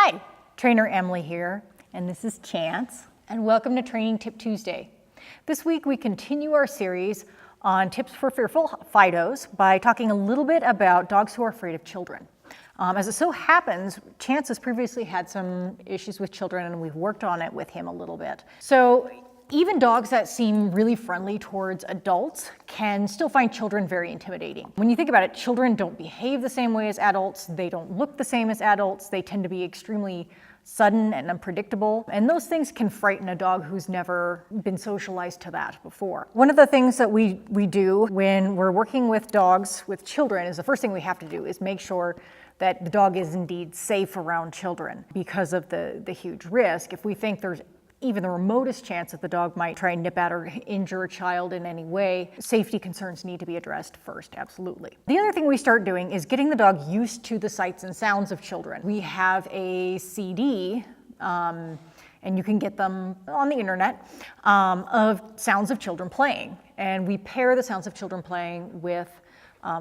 Hi, Trainer Emily here, and this is Chance, and welcome to Training Tip Tuesday. This week we continue our series on tips for fearful Fidos by talking a little bit about dogs who are afraid of children. As it so happens, Chance has previously had some issues with children, and we've worked on it with him a little bit. So even dogs that seem really friendly towards adults can still find children very intimidating. When you think about it, children don't behave the same way as adults, they don't look the same as adults, they tend to be extremely sudden and unpredictable, and those things can frighten a dog who's never been socialized to that before. One of the things that we do when we're working with dogs with children is the first thing we have to do is make sure that the dog is indeed safe around children because of the huge risk. If we think there's even the remotest chance that the dog might try and nip at or injure a child in any way, safety concerns need to be addressed first, absolutely. The other thing we start doing is getting the dog used to the sights and sounds of children. We have a CD, and you can get them on the internet, of sounds of children playing. And we pair the sounds of children playing with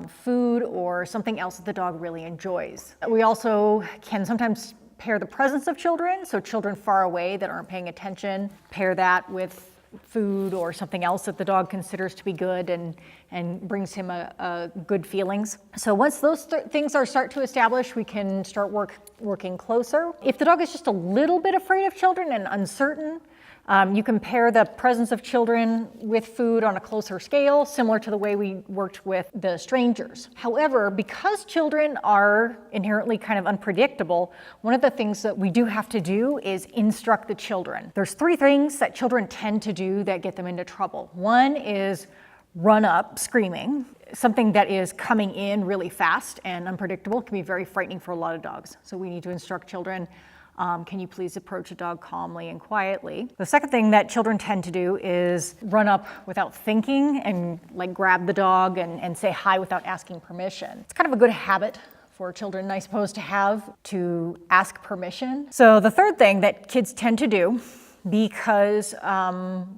food or something else that the dog really enjoys. We also can sometimes pair the presence of children, so children far away that aren't paying attention, pair that with food or something else that the dog considers to be good and brings him a good feelings. So once those things start to establish, we can start working closer. If the dog is just a little bit afraid of children and uncertain, you can pair the presence of children with food on a closer scale, similar to the way we worked with the strangers. However, because children are inherently kind of unpredictable, one of the things that we do have to do is instruct the children. There's three things that children tend to do that get them into trouble. One is run up screaming. Something that is coming in really fast and unpredictable can be very frightening for a lot of dogs. So we need to instruct children. Can you please approach a dog calmly and quietly? The second thing that children tend to do is run up without thinking and like grab the dog and say hi without asking permission. It's kind of a good habit for children, I suppose, to have to ask permission. So the third thing that kids tend to do, because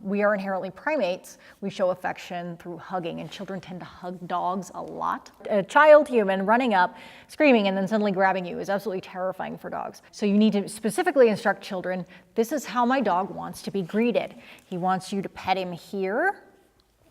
we are inherently primates, we show affection through hugging, and children tend to hug dogs a lot. A child human running up, screaming, and then suddenly grabbing you is absolutely terrifying for dogs. So you need to specifically instruct children, this is how my dog wants to be greeted. He wants you to pet him here,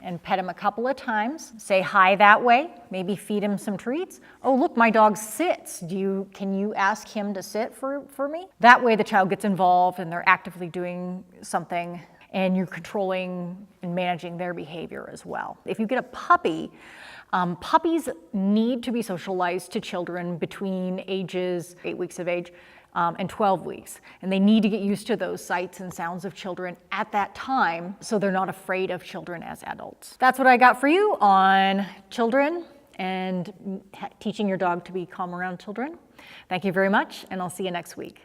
and pet him a couple of times, say hi that way, maybe feed him some treats. Oh, look, my dog sits. Can you ask him to sit for me? That way the child gets involved and they're actively doing something and you're controlling and managing their behavior as well. If you get a puppy, puppies need to be socialized to children between ages 8 weeks of age and 12 weeks. And they need to get used to those sights and sounds of children at that time so they're not afraid of children as adults. That's what I got for you on children and teaching your dog to be calm around children. Thank you very much, and I'll see you next week.